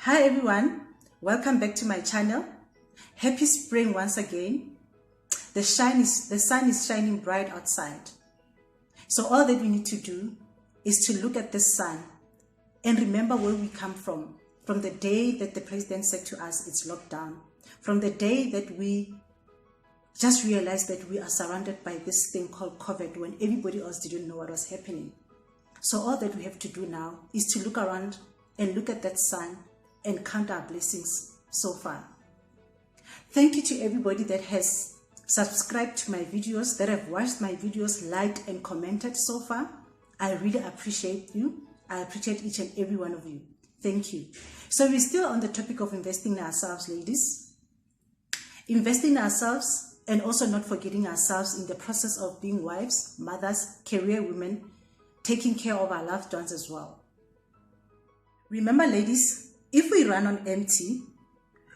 Hi everyone, welcome back to my channel. Happy spring once again. The sun is shining bright outside. So all that we need to do is to look at the sun and remember where we come from the day that the president said to us it's lockdown, from the day that we just realized that we are surrounded by this thing called COVID when everybody else didn't know what was happening. So all that we have to do now is to look around and look at that sun and count our blessings so far. Thank you to everybody that has subscribed to my videos, that have watched my videos, liked and commented so far. I really appreciate you. I appreciate each and every one of you. Thank you. So we're still on the topic of investing in ourselves, ladies. Investing in ourselves and also not forgetting ourselves in the process of being wives, mothers, career women, taking care of our loved ones as well. Remember, ladies, if we run on empty,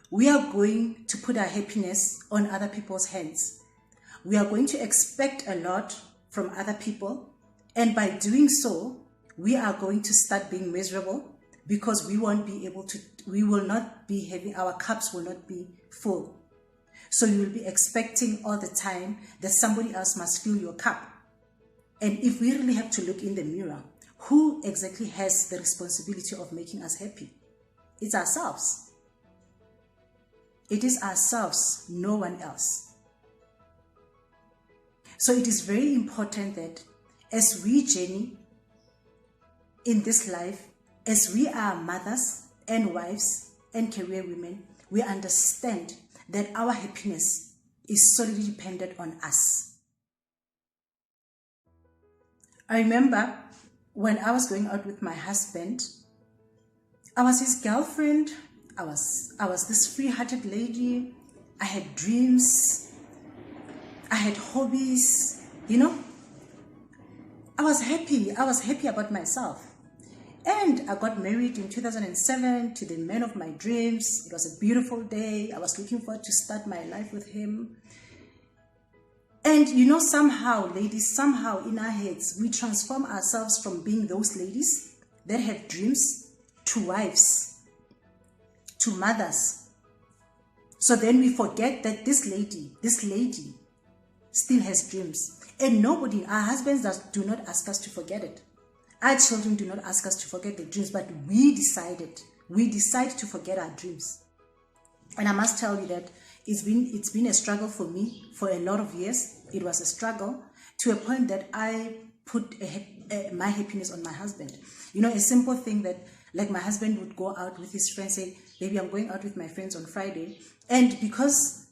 we are going to put our happiness on other people's hands. We are going to expect a lot from other people, and by doing so, we are going to start being miserable because we won't be able to, we will not be having, our cups will not be full. So you will be expecting all the time that somebody else must fill your cup. And if we really have to look in the mirror, who exactly has the responsibility of making us happy? It's ourselves. It is ourselves, no one else. So it is very important that as we journey in this life, as we are mothers and wives and career women, we understand that our happiness is solely dependent on us. I remember when I was going out with my husband, I was his girlfriend. I was this free-hearted lady. I had dreams. I had hobbies, you know. I was happy. I was happy about myself. And I got married in 2007 to the man of my dreams. It was a beautiful day. I was looking forward to start my life with him. And you know, somehow, ladies, somehow in our heads, we transform ourselves from being those ladies that have dreams to wives, to mothers. So then we forget that this lady still has dreams. And nobody, our husbands do not ask us to forget it. Our children do not ask us to forget their dreams, but we decide to forget our dreams. And I must tell you that it's been a struggle for me for a lot of years. It was a struggle to a point that I put my happiness on my husband. You know, a simple thing that, like, my husband would go out with his friends, say, baby, I'm going out with my friends on Friday. And because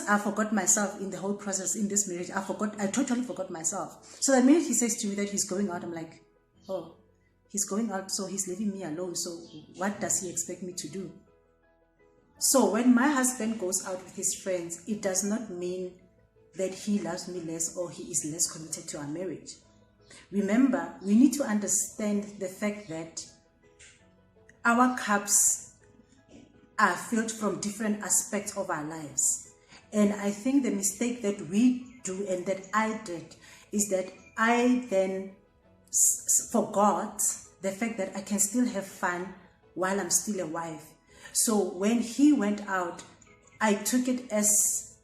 I forgot myself in the whole process in this marriage, I totally forgot myself. So the minute he says to me that he's going out, I'm like, oh, he's going out, so he's leaving me alone. So what does he expect me to do? So when my husband goes out with his friends, it does not mean that he loves me less or he is less committed to our marriage. Remember, we need to understand the fact that our cups are filled from different aspects of our lives. And I think the mistake that we do and that I did is that I then forgot the fact that I can still have fun while I'm still a wife. So when he went out, I took it as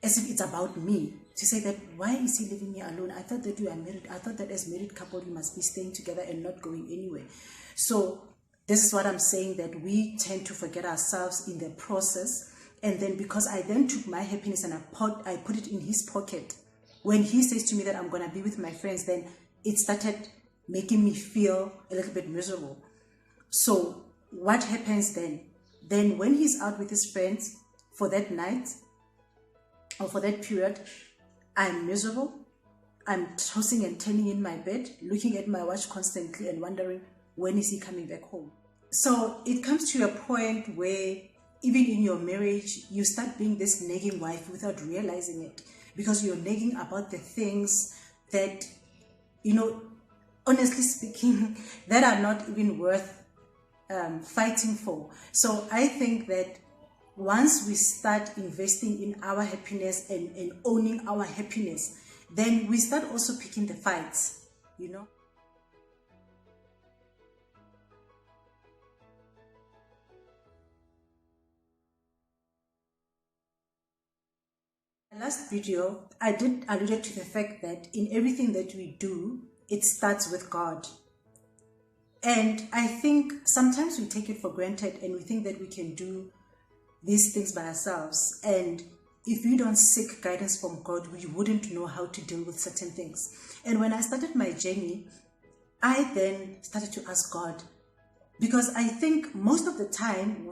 if it's about me, to say that, why is he leaving me alone? I thought that you are married. I thought that as married couple, you must be staying together and not going anywhere. So this is what I'm saying, that we tend to forget ourselves in the process. And then because I then took my happiness and I put it in his pocket, when he says to me that I'm going to be with my friends, then it started making me feel a little bit miserable. So what happens then? Then when he's out with his friends for that night or for that period, I'm miserable. I'm tossing and turning in my bed, looking at my watch constantly and wondering, when is he coming back home? So it comes to a point where even in your marriage, you start being this nagging wife without realizing it, because you're nagging about the things that, you know, honestly speaking, that are not even worth fighting for. So I think that once we start investing in our happiness and owning our happiness, then we start also picking the fights, you know. last video, I did allude to the fact that in everything that we do, it starts with God. And I think sometimes we take it for granted and we think that we can do these things by ourselves. And if we don't seek guidance from God, we wouldn't know how to deal with certain things. And when I started my journey, I then started to ask God, because I think most of the time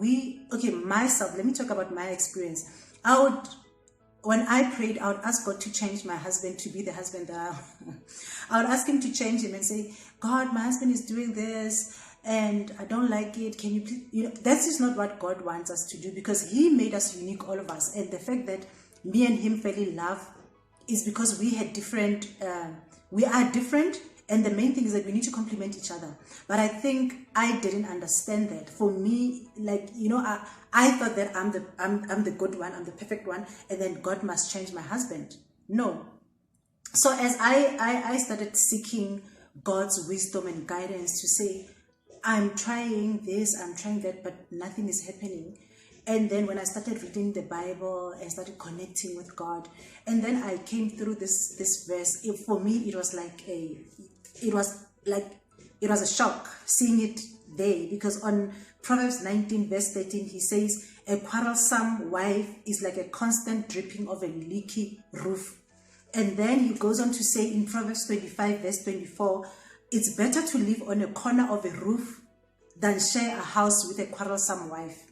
myself, let me talk about my experience. When I prayed, I would ask God to change my husband to be the husband that I would ask him to change him and say, God, my husband is doing this and I don't like it. Can you please, that is not what God wants us to do, because he made us unique, all of us. And the fact that me and him fell in love is because we are different. And the main thing is that we need to complement each other. But I think I didn't understand that. For me, I thought that I'm the good one, I'm the perfect one, and then God must change my husband. No. So as I started seeking God's wisdom and guidance to say, I'm trying this, I'm trying that, but nothing is happening. And then when I started reading the Bible and started connecting with God, and then I came through this verse, for me it was a shock seeing it there, because on Proverbs 19 verse 13 he says, a quarrelsome wife is like a constant dripping of a leaky roof. And then he goes on to say in Proverbs 25 verse 24, it's better to live on a corner of a roof than share a house with a quarrelsome wife.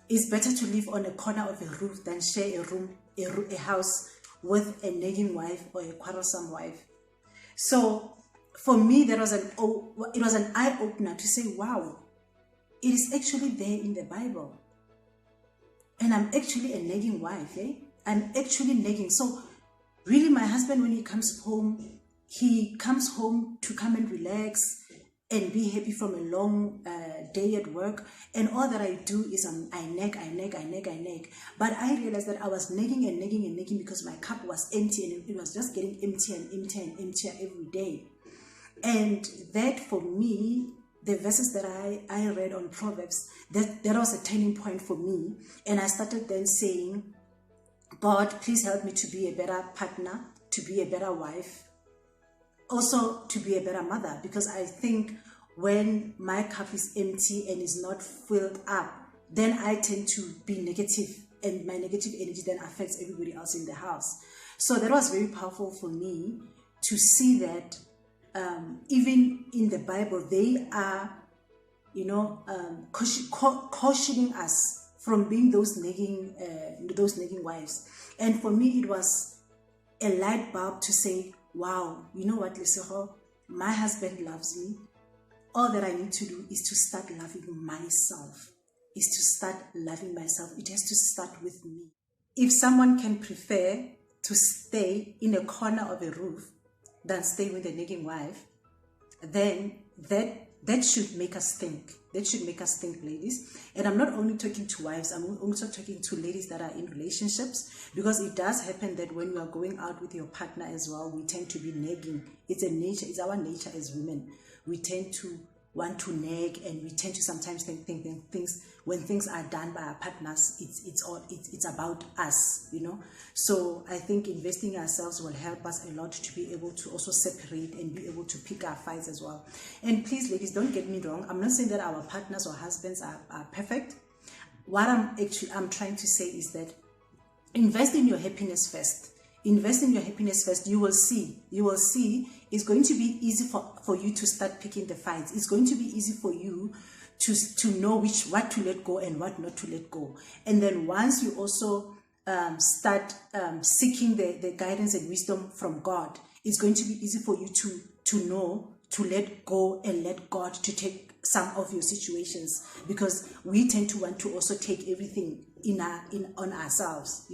It's better to live on a corner of a roof than share a house with a nagging wife or a quarrelsome wife. So for me, it was an eye-opener to say, wow, it is actually there in the Bible. And I'm actually a nagging wife. I'm actually nagging. So really, my husband, when he comes home to come and relax and be happy from a long day at work. And all that I do is I nag. But I realized that I was nagging because my cup was empty, and it was just getting emptier and emptier and emptier every day. And that, for me, the verses that I read on Proverbs, that was a turning point for me. And I started then saying, God, please help me to be a better partner, to be a better wife, also to be a better mother, because I think when my cup is empty and is not filled up, then I tend to be negative, and my negative energy then affects everybody else in the house. So that was very powerful for me to see that even in the Bible, they are, cautioning us from being those nagging wives. And for me, it was a light bulb to say, wow, you know what, Lesego, my husband loves me. All that I need to do is to start loving myself. It has to start with me. If someone can prefer to stay in a corner of a roof than stay with a nagging wife, then that should make us think. That should make us think, ladies. And I'm not only talking to wives, I'm also talking to ladies that are in relationships, because it does happen that when you are going out with your partner as well, we tend to be nagging. It's our nature as women. We tend to want to nag, and we tend to sometimes think things, when things are done by our partners, it's about us, So I think investing in ourselves will help us a lot to be able to also separate and be able to pick our fights as well. And please, ladies, don't get me wrong. I'm not saying that our partners or husbands are perfect. What I'm trying to say is that invest in your happiness first. Invest in your happiness first. You will see it's going to be easy for you to start picking the fights. It's going to be easy for you to know what to let go and what not to let go. And then once you also start seeking the guidance and wisdom from God, it's going to be easy for you to know to let go and let God to take some of your situations, because we tend to want to also take everything on ourselves,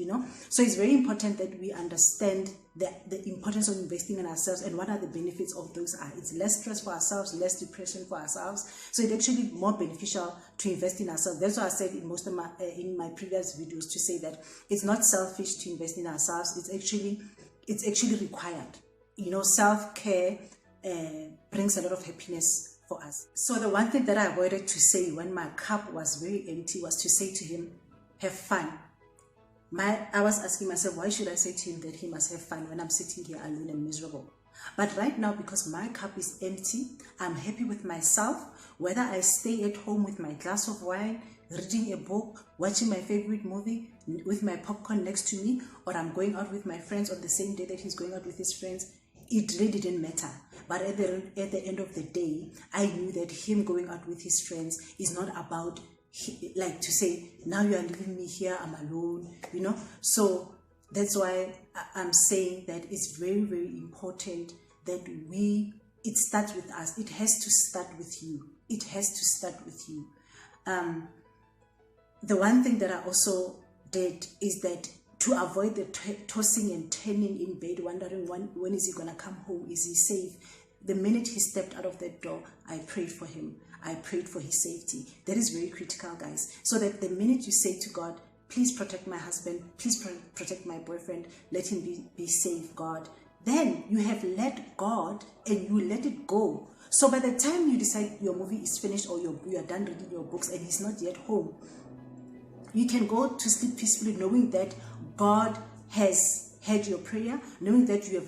So it's very important that we understand the importance of investing in ourselves and what are the benefits of those are. It's less stress for ourselves, less depression for ourselves. So it's actually more beneficial to invest in ourselves. That's what I said in most of in my previous videos, to say that it's not selfish to invest in ourselves. It's actually required. Self-care brings a lot of happiness for us. So the one thing that I avoided to say when my cup was very empty was to say to him, have fun. I was asking myself, why should I say to him that he must have fun when I'm sitting here alone and miserable? But right now, because my cup is empty, I'm happy with myself. Whether I stay at home with my glass of wine, reading a book, watching my favorite movie with my popcorn next to me, or I'm going out with my friends on the same day that he's going out with his friends, it really didn't matter. But at the end of the day, I knew that him going out with his friends is not about, like, to say, now you are leaving me here, I'm alone, you know. So that's why I'm saying that it's very, very important that it starts with us. It has to start with you. It has to start with you. The one thing that I also did is that to avoid the tossing and turning in bed, wondering when is he going to come home? Is he safe? The minute he stepped out of that door, I prayed for him. I prayed for his safety. That is very critical, guys. So that the minute you say to God, please protect my husband, please protect my boyfriend, let him be safe, God, then you have let God and you let it go. So by the time you decide your movie is finished or you are done reading your books and he's not yet home, you can go to sleep peacefully knowing that God has heard your prayer, knowing that you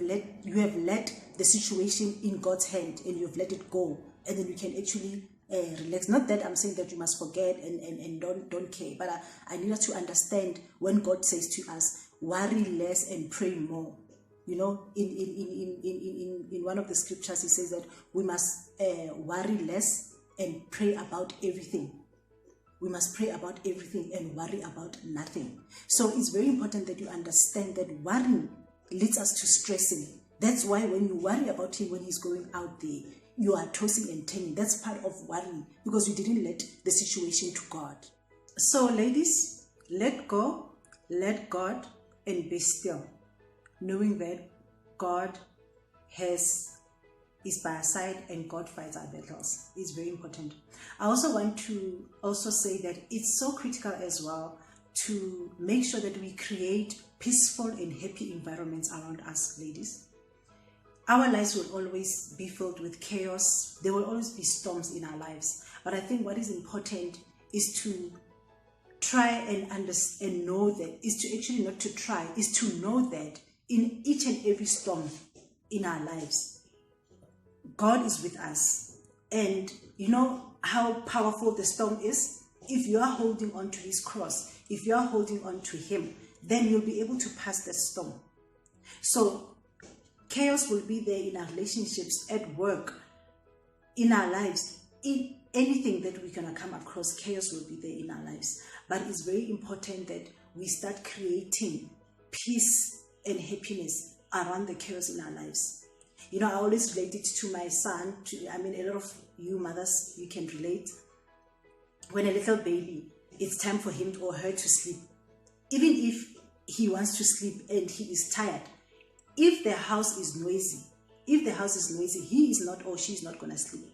have let the situation in God's hand and you have let it go, and then you can actually relax. Not that I'm saying that you must forget and don't care, but I need us to understand when God says to us, worry less and pray more. You know, in one of the scriptures, he says that we must worry less and pray about everything. We must pray about everything and worry about nothing. So it's very important that you understand that worrying leads us to stressing. That's why when you worry about him when he's going out there, you are tossing and turning. That's part of worrying because you didn't let the situation to God. So ladies, let go, let God, and be still, knowing that God is by our side and God fights our battles. It's very important. I also want to say that it's so critical as well to make sure that we create peaceful and happy environments around us, ladies. Our lives will always be filled with chaos. There will always be storms in our lives. But I think what is important is to try and understand and know that, is to actually not to try, is to know that in each and every storm in our lives, God is with us. And you know how powerful the storm is? If you are holding on to his cross, if you are holding on to him, then you'll be able to pass the storm. So chaos will be there in our relationships, at work, in our lives, in anything that we're going to come across, chaos will be there in our lives. But it's very important that we start creating peace and happiness around the chaos in our lives. You know, I always relate it to my son. A lot of you mothers, you can relate. When a little baby, it's time for him or her to sleep. Even if he wants to sleep and he is tired, if the house is noisy, he is not or she is not going to sleep.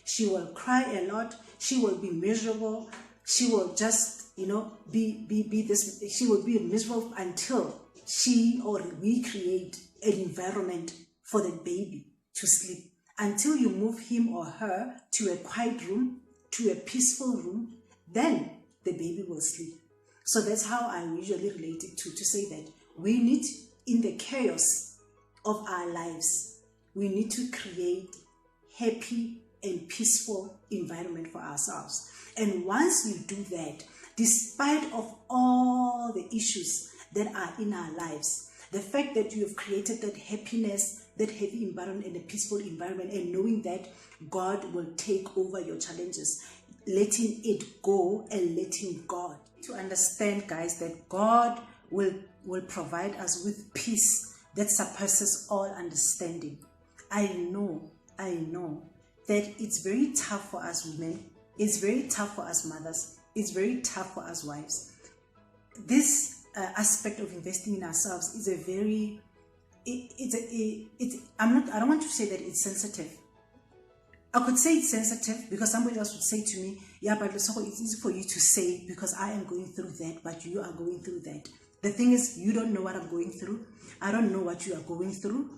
She will cry a lot. She will be miserable. She will just, be this. She will be miserable until she or we create an environment for the baby to sleep. Until you move him or her to a quiet room, to a peaceful room, then the baby will sleep. So that's how I usually relate it to say that we need, in the chaos of our lives, we need to create happy and peaceful environment for ourselves. And once you do that, despite of all the issues that are in our lives, the fact that you have created that happiness, that happy environment and a peaceful environment, and knowing that God will take over your challenges, letting it go and letting God. To understand, guys, that God will provide us with peace that surpasses all understanding. I know that it's very tough for us women. It's very tough for us mothers. It's very tough for us wives. This aspect of investing in ourselves is a very, I don't want to say that it's sensitive. I could say it's sensitive because somebody else would say to me, yeah, but it's easy for you to say because I am going through that, but you are going through that. The thing is, you don't know what I'm going through. I don't know what you are going through.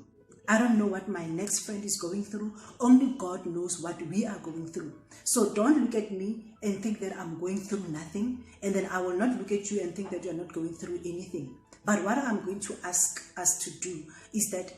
I don't know what my next friend is going through. Only God knows what we are going through. So don't look at me and think that I'm going through nothing, and then I will not look at you and think that you're not going through anything. But what I'm going to ask us to do is that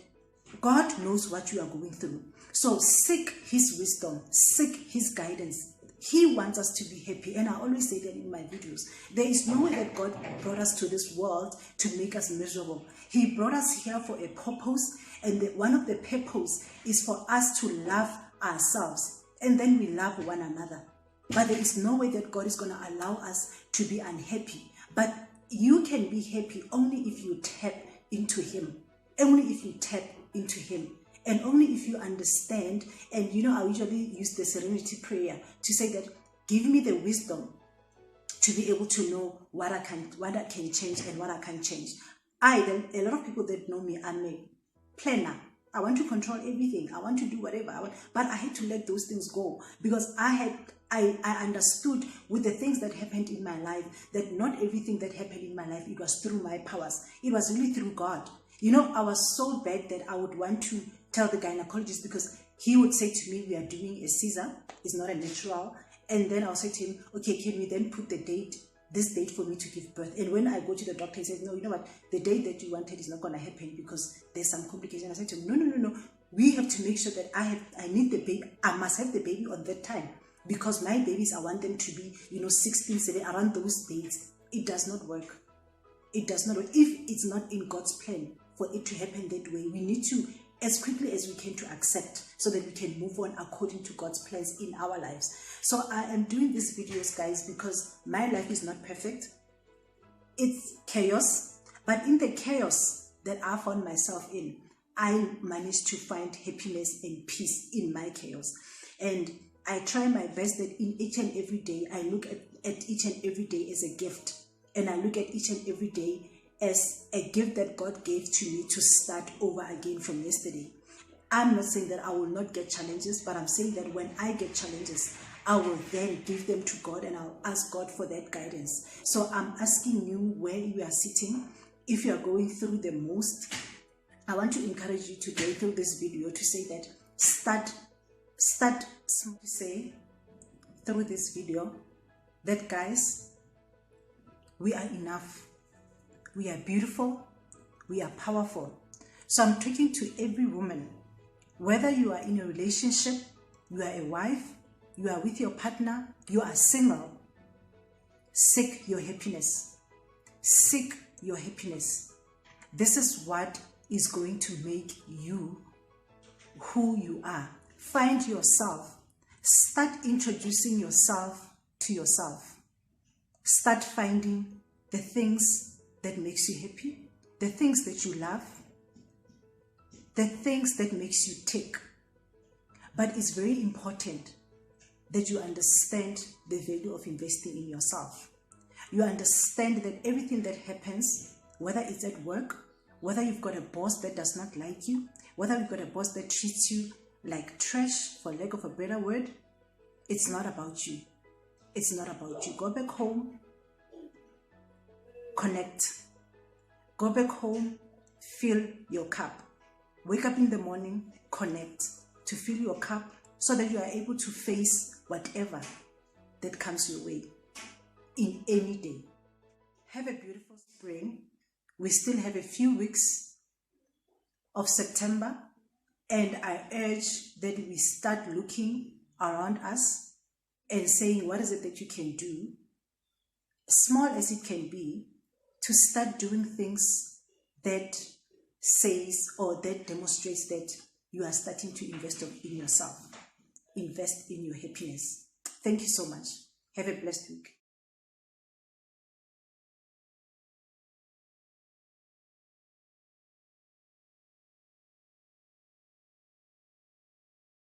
God knows what you are going through. So seek His wisdom, seek His guidance. He wants us to be happy. And I always say that in my videos. There is no way that God brought us to this world to make us miserable. He brought us here for a purpose. And one of the purpose is for us to love ourselves. And then we love one another. But there is no way that God is going to allow us to be unhappy. But you can be happy only if you tap into Him. Only if you tap into Him. And only if you understand, and I usually use the serenity prayer to say that, give me the wisdom to be able to know what I can change and what I can't change. A lot of people that know me, I'm a planner. I want to control everything. I want to do whatever I want. But I had to let those things go because I understood with the things that happened in my life that not everything that happened in my life, it was through my powers. It was really through God. I was so bad that I would want to tell the gynecologist, because he would say to me, we are doing a Caesar, it's not a natural. And then I'll say to him, okay, can we then put this date for me to give birth? And when I go to the doctor, he says, no, you know what, the date that you wanted is not going to happen because there's some complication. I said to him, no, we have to make sure that I need the baby, I must have the baby on that time, because my babies, I want them to be, 16, 17, around those dates. It does not work. It does not work. If it's not in God's plan for it to happen that way, we need to, as quickly as we can, to accept so that we can move on according to God's plans in our lives. So I am doing these videos, guys, because my life is not perfect. It's chaos, but in the chaos that I found myself in, I managed to find happiness and peace in my chaos. And I try my best that in each and every day, I look at each and every day as a gift. And I look at each and every day as a gift that God gave to me to start over again from yesterday. I'm not saying that I will not get challenges, but I'm saying that when I get challenges, I will then give them to God and I'll ask God for that guidance. So I'm asking you, where you are sitting, if you are going through the most, I want to encourage you to go through this video to say that start to say through this video that, guys, we are enough. We are beautiful. We are powerful. So I'm talking to every woman, whether you are in a relationship, you are a wife, you are with your partner, you are single, seek your happiness. Seek your happiness. This is what is going to make you who you are. Find yourself. Start introducing yourself to yourself. Start finding the things that makes you happy, the things that you love, the things that makes you tick. But it's very important that you understand the value of investing in yourself. You understand that everything that happens, whether it's at work, whether you've got a boss that does not like you, whether you've got a boss that treats you like trash, for lack of a better word, it's not about you. It's not about you. Go back home. Connect. Go back home, fill your cup. Wake up in the morning, connect to fill your cup so that you are able to face whatever that comes your way in any day. Have a beautiful spring. We still have a few weeks of September, and I urge that we start looking around us and saying, what is it that you can do, small as it can be, to start doing things that says or that demonstrates that you are starting to invest in yourself. Invest in your happiness. Thank you so much. Have a blessed week.